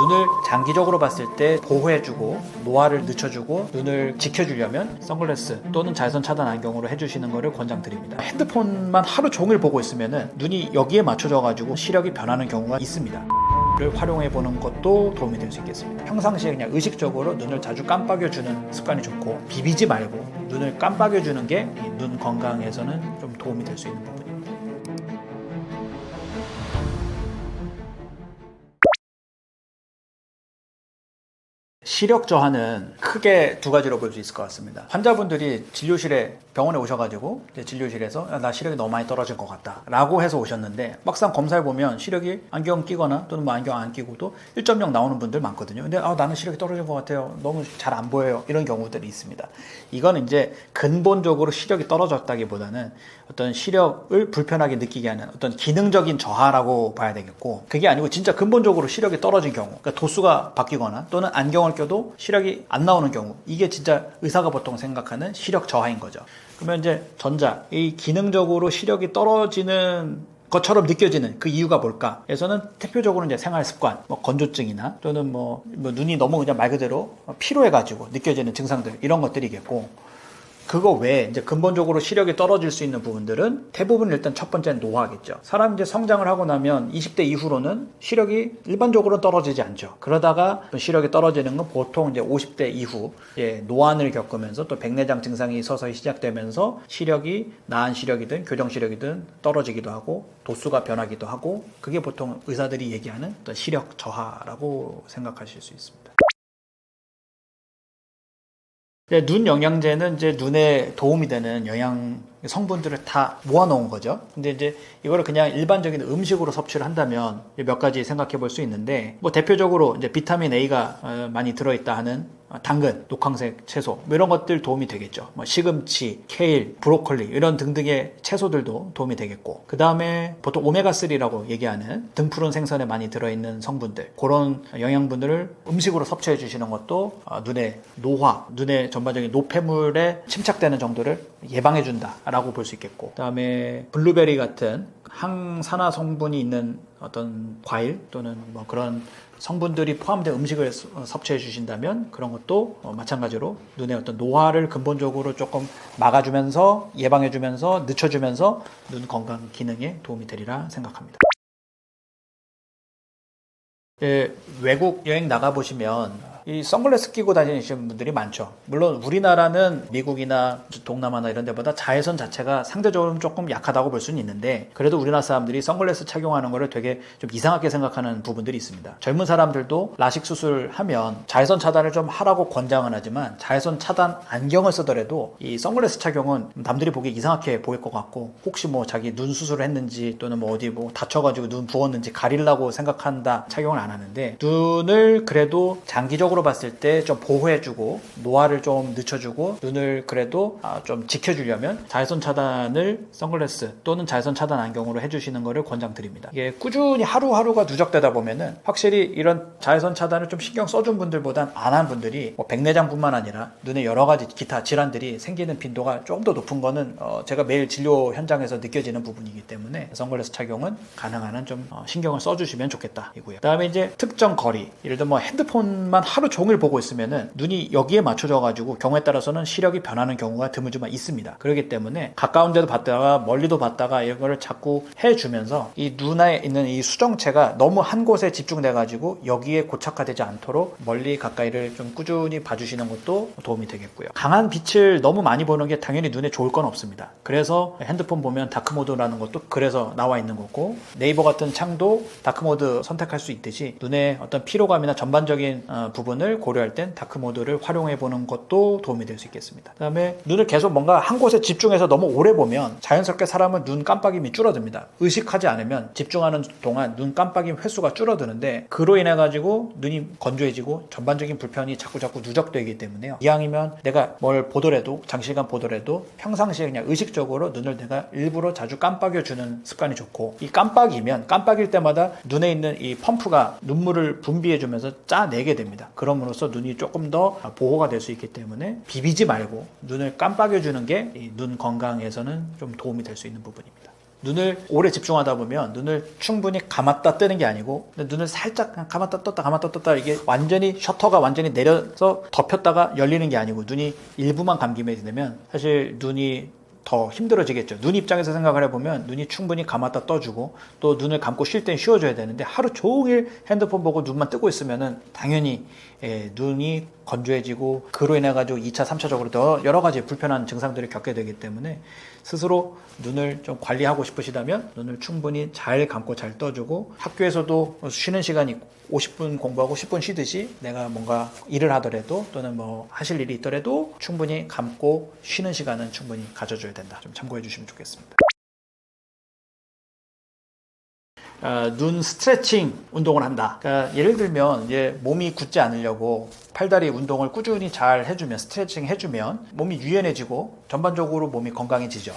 눈을 장기적으로 봤을 때 보호해주고 노화를 늦춰주고 눈을 지켜주려면 선글라스 또는 자외선 차단 안경으로 해주시는 것을 권장드립니다. 핸드폰만 하루 종일 보고 있으면 눈이 여기에 맞춰져 가지고 시력이 변하는 경우가 있습니다. 를 활용해 보는 것도 도움이 될 수 있겠습니다. 평상시에 그냥 의식적으로 눈을 자주 깜빡여 주는 습관이 좋고, 비비지 말고 눈을 깜빡여 주는 게 눈 건강에서는 좀 도움이 될 수 있는 부분입니다. 시력 저하는 크게 두 가지로 볼 수 있을 것 같습니다. 환자분들이 진료실에 병원에 오셔가지고 이제 진료실에서 나 시력이 너무 많이 떨어진 것 같다 라고 해서 오셨는데, 막상 검사해보면 시력이 안경 끼거나 또는 뭐 안경 안 끼고도 1.0 나오는 분들 많거든요. 근데 나는 시력이 떨어진 것 같아요, 너무 잘 안 보여요, 이런 경우들이 있습니다. 이건 이제 근본적으로 시력이 떨어졌다기보다는 어떤 시력을 불편하게 느끼게 하는 어떤 기능적인 저하라고 봐야 되겠고, 그게 아니고 진짜 근본적으로 시력이 떨어진 경우, 그러니까 도수가 바뀌거나 또는 안경을 껴도 시력이 안 나오는 경우, 이게 진짜 의사가 보통 생각하는 시력 저하인 거죠. 그러면 이제 전자, 이 기능적으로 시력이 떨어지는 것처럼 느껴지는 그 이유가 뭘까? 에서는 대표적으로 이제 생활 습관, 뭐 건조증이나 또는 뭐 눈이 너무 그냥 말 그대로 피로해가지고 느껴지는 증상들, 이런 것들이겠고, 그거 외에 이제 근본적으로 시력이 떨어질 수 있는 부분들은 대부분 일단 첫 번째는 노화겠죠. 사람이 이제 성장을 하고 나면 20대 이후로는 시력이 일반적으로 떨어지지 않죠. 그러다가 시력이 떨어지는 건 보통 이제 50대 이후 노안을 겪으면서 또 백내장 증상이 서서히 시작되면서 시력이 나은 시력이든 교정 시력이든 떨어지기도 하고 도수가 변하기도 하고, 그게 보통 의사들이 얘기하는 어떤 시력 저하라고 생각하실 수 있습니다. 눈 영양제는 이제 눈에 도움이 되는 영양 성분들을 다 모아놓은 거죠. 근데 이제 이거를 그냥 일반적인 음식으로 섭취를 한다면 몇 가지 생각해 볼 수 있는데, 뭐 대표적으로 이제 비타민 A가 많이 들어있다 하는 당근, 녹황색 채소, 뭐 이런 것들 도움이 되겠죠. 뭐 시금치, 케일, 브로콜리 이런 등등의 채소들도 도움이 되겠고, 그 다음에 보통 오메가3라고 얘기하는 등푸른 생선에 많이 들어있는 성분들, 그런 영양분들을 음식으로 섭취해 주시는 것도 눈의 노화, 눈의 전반적인 노폐물에 침착되는 정도를 예방해 준다 라고 볼 수 있겠고, 그 다음에 블루베리 같은 항산화 성분이 있는 어떤 과일 또는 뭐 그런 성분들이 포함된 음식을 섭취해 주신다면 그런 것도 마찬가지로 눈의 어떤 노화를 근본적으로 조금 막아주면서 예방해주면서 늦춰주면서 눈 건강 기능에 도움이 되리라 생각합니다. 외국 여행 나가보시면 이 선글라스 끼고 다니시는 분들이 많죠. 물론 우리나라는 미국이나 동남아나 이런 데보다 자외선 자체가 상대적으로 조금 약하다고 볼 수는 있는데, 그래도 우리나라 사람들이 선글라스 착용하는 거를 되게 좀 이상하게 생각하는 부분들이 있습니다. 젊은 사람들도 라식 수술하면 자외선 차단을 좀 하라고 권장은 하지만, 자외선 차단 안경을 쓰더라도 이 선글라스 착용은 남들이 보기에 이상하게 보일 것 같고, 혹시 뭐 자기 눈 수술을 했는지 또는 뭐 어디 뭐 다쳐가지고 눈 부었는지 가리려고 생각한다 착용을 안 하는데, 눈을 그래도 장기적으로 봤을 때 좀 보호해주고 노화를 좀 늦춰주고 눈을 그래도 좀 지켜주려면 자외선 차단을 선글라스 또는 자외선 차단 안경으로 해주시는 것을 권장드립니다. 이게 꾸준히 하루하루가 누적되다 보면은 확실히 이런 자외선 차단을 좀 신경 써준 분들보단 안 한 분들이 뭐 백내장뿐만 아니라 눈에 여러 가지 기타 질환들이 생기는 빈도가 조금 더 높은 거는 제가 매일 진료 현장에서 느껴지는 부분이기 때문에 선글라스 착용은 가능한 한 좀 신경을 써주시면 좋겠다 이고요. 그다음에 이제 특정 거리, 예를 들어 뭐 핸드폰만 하루 종일 보고 있으면은 눈이 여기에 맞춰져 가지고 경우에 따라서는 시력이 변하는 경우가 드물지만 있습니다. 그렇기 때문에 가까운 데도 봤다가 멀리도 봤다가 이거를 자꾸 해주면서 이 눈에 있는 이 수정체가 너무 한 곳에 집중돼 가지고 여기에 고착화되지 않도록 멀리 가까이를 좀 꾸준히 봐주시는 것도 도움이 되겠고요. 강한 빛을 너무 많이 보는 게 당연히 눈에 좋을 건 없습니다. 그래서 핸드폰 보면 다크모드라는 것도 그래서 나와 있는 거고, 네이버 같은 창도 다크모드 선택할 수 있듯이 눈에 어떤 피로감이나 전반적인 부분을 고려할 땐 다크모드를 활용해 보는 것도 도움이 될 수 있겠습니다. 그 다음에 눈을 계속 뭔가 한 곳에 집중해서 너무 오래 보면 자연스럽게 사람은 눈 깜빡임이 줄어듭니다. 의식하지 않으면 집중하는 동안 눈 깜빡임 횟수가 줄어드는데, 그로 인해 가지고 눈이 건조해지고 전반적인 불편이 자꾸 누적되기 때문에요. 이왕이면 내가 뭘 보더라도, 장시간 보더라도 평상시에 그냥 의식적으로 눈을 내가 일부러 자주 깜빡여 주는 습관이 좋고, 이 깜빡일 때마다 눈에 있는 이 펌프가 눈물을 분비해 주면서 짜내게 됩니다. 그럼으로써 눈이 조금 더 보호가 될 수 있기 때문에 비비지 말고 눈을 깜빡여 주는 게 눈 건강에서는 좀 도움이 될 수 있는 부분입니다. 눈을 오래 집중하다 보면 눈을 충분히 감았다 뜨는 게 아니고 눈을 살짝 감았다 떴다 이게 완전히 셔터가 완전히 내려서 덮였다가 열리는 게 아니고 눈이 일부만 감기게 되면 사실 눈이 더 힘들어지겠죠. 눈 입장에서 생각을 해보면 눈이 충분히 감았다 떠주고 또 눈을 감고 쉴 땐 쉬어줘야 되는데 하루 종일 핸드폰 보고 눈만 뜨고 있으면은 당연히 눈이 건조해지고 그로 인해 가지고 2차, 3차적으로 더 여러 가지 불편한 증상들을 겪게 되기 때문에 스스로 눈을 좀 관리하고 싶으시다면 눈을 충분히 잘 감고 잘 떠주고 학교에서도 쉬는 시간이 50분 공부하고 10분 쉬듯이 내가 뭔가 일을 하더라도 또는 뭐 하실 일이 있더라도 충분히 감고 쉬는 시간은 충분히 가져줘야 된다. 좀 참고해 주시면 좋겠습니다. 눈 스트레칭 운동을 한다. 그러니까 예를 들면 이제 몸이 굳지 않으려고 팔다리 운동을 꾸준히 잘 해주면 스트레칭 해주면 몸이 유연해지고 전반적으로 몸이 건강해지죠.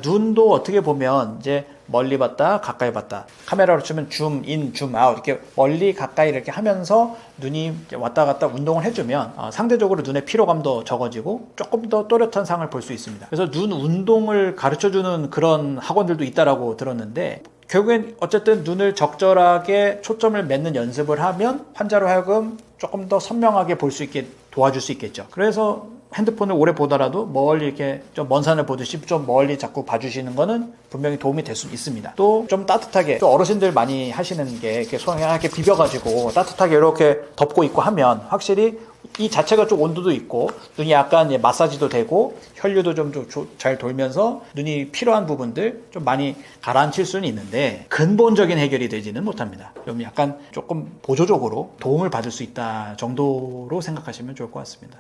눈도 어떻게 보면 이제 멀리 봤다 가까이 봤다 카메라로 치면 줌인 줌아웃 이렇게 멀리 가까이 이렇게 하면서 눈이 왔다 갔다 운동을 해주면 상대적으로 눈의 피로감도 적어지고 조금 더 또렷한 상을 볼 수 있습니다. 그래서 눈 운동을 가르쳐주는 그런 학원들도 있다라고 들었는데 결국엔 어쨌든 눈을 적절하게 초점을 맺는 연습을 하면 환자로 하여금 조금 더 선명하게 볼 수 있게 도와줄 수 있겠죠. 그래서 핸드폰을 오래 보더라도 멀리 이렇게 좀 먼 산을 보듯이 좀 멀리 자꾸 봐주시는 거는 분명히 도움이 될 수 있습니다. 또 좀 따뜻하게 또 어르신들 많이 하시는 게 이렇게 손을 이렇게 비벼가지고 따뜻하게 이렇게 덮고 있고 하면 확실히 이 자체가 좀 온도도 있고 눈이 약간 마사지도 되고 혈류도 좀 잘 돌면서 눈이 필요한 부분들 좀 많이 가라앉힐 수는 있는데 근본적인 해결이 되지는 못합니다. 좀 약간 조금 보조적으로 도움을 받을 수 있다 정도로 생각하시면 좋을 것 같습니다.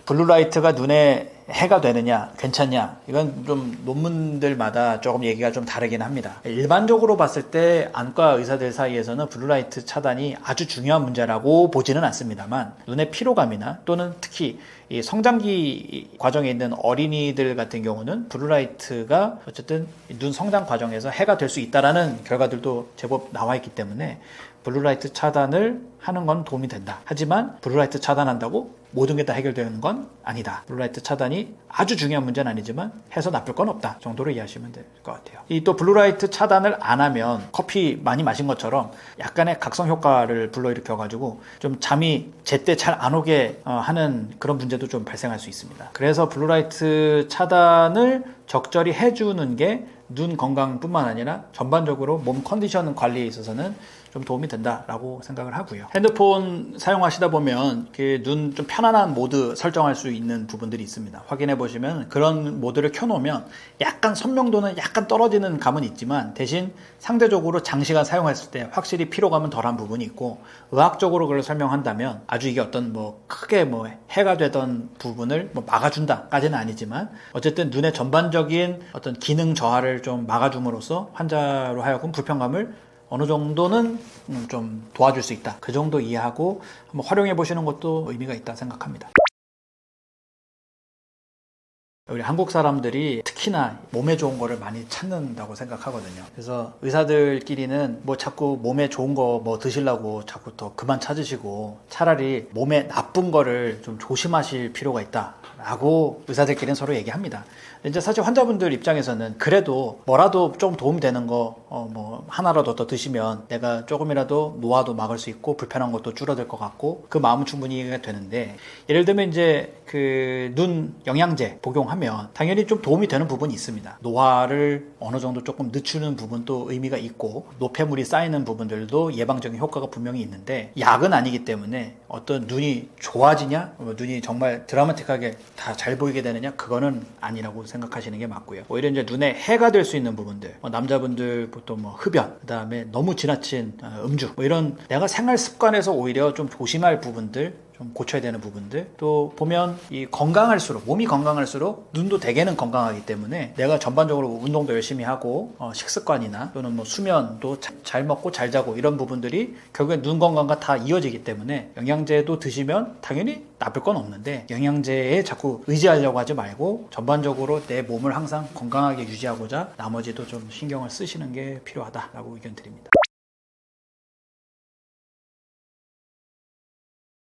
블루라이트가 눈에 해가 되느냐 괜찮냐 이건 좀 논문들마다 조금 얘기가 좀 다르긴 합니다. 일반적으로 봤을 때 안과 의사들 사이에서는 블루라이트 차단이 아주 중요한 문제라고 보지는 않습니다만 눈의 피로감이나 또는 특히 이 성장기 과정에 있는 어린이들 같은 경우는 블루라이트가 어쨌든 눈 성장 과정에서 해가 될 수 있다라는 결과들도 제법 나와 있기 때문에 블루라이트 차단을 하는 건 도움이 된다. 하지만 블루라이트 차단한다고 모든 게 다 해결되는 건 아니다. 블루라이트 차단이 아주 중요한 문제는 아니지만 해서 나쁠 건 없다 정도로 이해하시면 될 것 같아요. 이 또 블루라이트 차단을 안 하면 커피 많이 마신 것처럼 약간의 각성 효과를 불러일으켜 가지고 좀 잠이 제때 잘 안 오게 하는 그런 문제도 좀 발생할 수 있습니다. 그래서 블루라이트 차단을 적절히 해주는 게 눈 건강뿐만 아니라 전반적으로 몸 컨디션 관리에 있어서는 좀 도움이 된다라고 생각을 하고요. 핸드폰 사용하시다 보면 눈 좀 편안한 모드 설정할 수 있는 부분들이 있습니다. 확인해 보시면 그런 모드를 켜놓으면 약간 선명도는 약간 떨어지는 감은 있지만 대신 상대적으로 장시간 사용했을 때 확실히 피로감은 덜한 부분이 있고 의학적으로 그걸 설명한다면 아주 이게 어떤 뭐 크게 뭐 해가 되던 부분을 뭐 막아준다까지는 아니지만 어쨌든 눈의 전반적인 어떤 기능 저하를 좀 막아줌으로써 환자로 하여금 불편감을 어느 정도는 좀 도와줄 수 있다. 그 정도 이해하고 한번 활용해 보시는 것도 의미가 있다 생각합니다. 우리 한국 사람들이 특히나 몸에 좋은 거를 많이 찾는다고 생각하거든요. 그래서 의사들끼리는 뭐 자꾸 몸에 좋은 거 뭐 드시려고 자꾸 더 그만 찾으시고 차라리 몸에 나쁜 거를 좀 조심하실 필요가 있다 라고 의사들끼리는 서로 얘기합니다. 이제 사실 환자분들 입장에서는 그래도 뭐라도 좀 도움이 되는 거 뭐 하나라도 더 드시면 내가 조금이라도 노화도 막을 수 있고 불편한 것도 줄어들 것 같고 그 마음은 충분히 이해가 되는데 예를 들면 이제 그 눈 영양제 복용하면 당연히 좀 도움이 되는 부분이 있습니다. 노화를 어느 정도 조금 늦추는 부분도 의미가 있고 노폐물이 쌓이는 부분들도 예방적인 효과가 분명히 있는데 약은 아니기 때문에 어떤 눈이 좋아지냐 눈이 정말 드라마틱하게 다 잘 보이게 되느냐 그거는 아니라고 생각하시는 게 맞고요. 오히려 이제 눈에 해가 될 수 있는 부분들 남자분들 보통 뭐 흡연 그다음에 너무 지나친 음주 뭐 이런 내가 생활 습관에서 오히려 좀 조심할 부분들 좀 고쳐야 되는 부분들 또 보면 이 건강할수록 몸이 건강할수록 눈도 대개는 건강하기 때문에 내가 전반적으로 운동도 열심히 하고 식습관이나 또는 뭐 수면도 잘 먹고 잘 자고 이런 부분들이 결국엔 눈 건강과 다 이어지기 때문에 영양제도 드시면 당연히 나쁠 건 없는데 영양제에 자꾸 의지하려고 하지 말고 전반적으로 내 몸을 항상 건강하게 유지하고자 나머지도 좀 신경을 쓰시는 게 필요하다라고 의견 드립니다.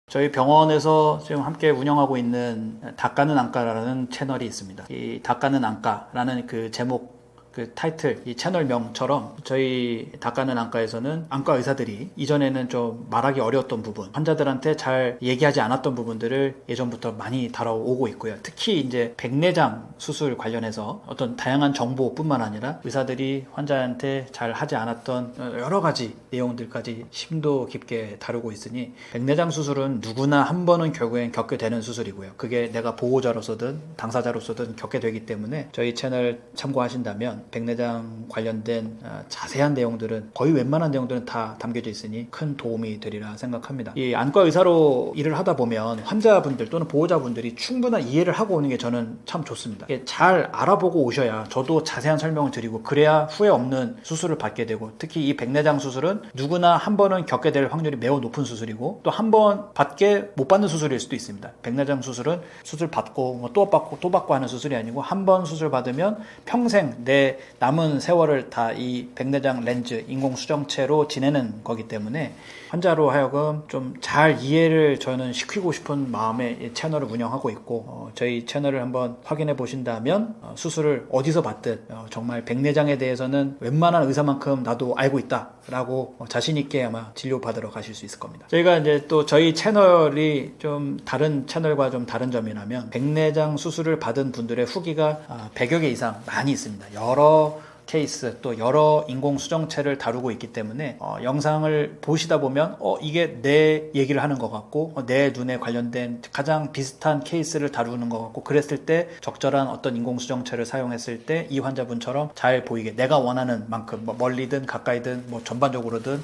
저희 병원에서 지금 함께 운영하고 있는 닦아는 안과라는 채널이 있습니다. 이 닦아는 안과라는 그 제목, 그 타이틀, 이 채널명처럼 저희 닦아는 안과에서는 안과 의사들이 이전에는 좀 말하기 어려웠던 부분, 환자들한테 잘 얘기하지 않았던 부분들을 예전부터 많이 다뤄오고 있고요. 특히 이제 백내장 수술 관련해서 어떤 다양한 정보뿐만 아니라 의사들이 환자한테 잘 하지 않았던 여러 가지 내용들까지 심도 깊게 다루고 있으니, 백내장 수술은 누구나 한 번은 결국엔 겪게 되는 수술이고요. 그게 내가 보호자로서든 당사자로서든 겪게 되기 때문에 저희 채널 참고하신다면 백내장 관련된 자세한 내용들은, 거의 웬만한 내용들은 다 담겨져 있으니 큰 도움이 되리라 생각합니다. 이 안과 의사로 일을 하다 보면 환자분들 또는 보호자분들이 충분한 이해를 하고 오는 게 저는 참 좋습니다. 잘 알아보고 오셔야 저도 자세한 설명을 드리고, 그래야 후회 없는 수술을 받게 되고, 특히 이 백내장 수술은 누구나 한 번은 겪게 될 확률이 매우 높은 수술이고, 또 한 번 받게 못 받는 수술일 수도 있습니다. 백내장 수술은 수술 받고 또 받고 또 받고 하는 수술이 아니고, 한 번 수술 받으면 평생 내 남은 세월을 다 이 백내장 렌즈, 인공수정체로 지내는 거기 때문에 환자로 하여금 좀 잘 이해를 저는 시키고 싶은 마음에 이 채널을 운영하고 있고, 저희 채널을 한번 확인해 보신다면 수술을 어디서 받든 정말 백내장에 대해서는 웬만한 의사만큼 나도 알고 있다 라고 자신 있게 아마 진료 받으러 가실 수 있을 겁니다. 저희가 이제 또 저희 채널이 좀 다른 채널과 좀 다른 점이라면, 백내장 수술을 받은 분들의 후기가 100여 개 이상 많이 있습니다. 여러 케이스, 또 여러 인공수정체를 다루고 있기 때문에 영상을 보시다 보면 이게 내 얘기를 하는 것 같고, 내 눈에 관련된 가장 비슷한 케이스를 다루는 것 같고, 그랬을 때 적절한 어떤 인공수정체를 사용했을 때 이 환자분처럼 잘 보이게, 내가 원하는 만큼 멀리든 가까이든 전반적으로든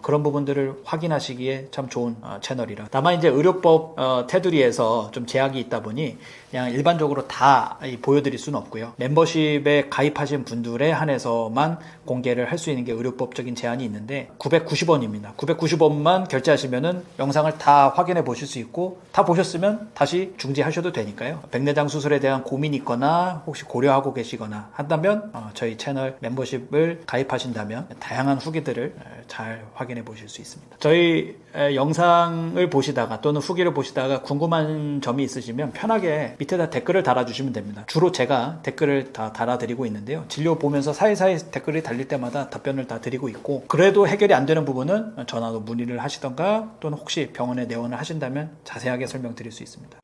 그런 부분들을 확인하시기에 참 좋은 채널이라. 다만 이제 의료법 테두리에서 좀 제약이 있다 보니 그냥 일반적으로 다 보여드릴 수는 없고요. 멤버십에 가입하신 분들의 한해서만 공개를 할 수 있는 게 의료법적인 제한이 있는데, 990원입니다. 990원만 결제하시면은 영상을 다 확인해 보실 수 있고, 다 보셨으면 다시 중지하셔도 되니까요. 백내장 수술에 대한 고민이 있거나 혹시 고려하고 계시거나 한다면 저희 채널 멤버십을 가입하신다면 다양한 후기들을 잘 확인해 보실 수 있습니다. 저희 영상을 보시다가 또는 후기를 보시다가 궁금한 점이 있으시면 편하게 밑에다 댓글을 달아주시면 됩니다. 주로 제가 댓글을 다 달아드리고 있는데요. 진료 보면서 사이사이 댓글이 달릴 때마다 답변을 다 드리고 있고, 그래도 해결이 안 되는 부분은 전화로 문의를 하시던가, 또는 혹시 병원에 내원을 하신다면 자세하게 설명드릴 수 있습니다.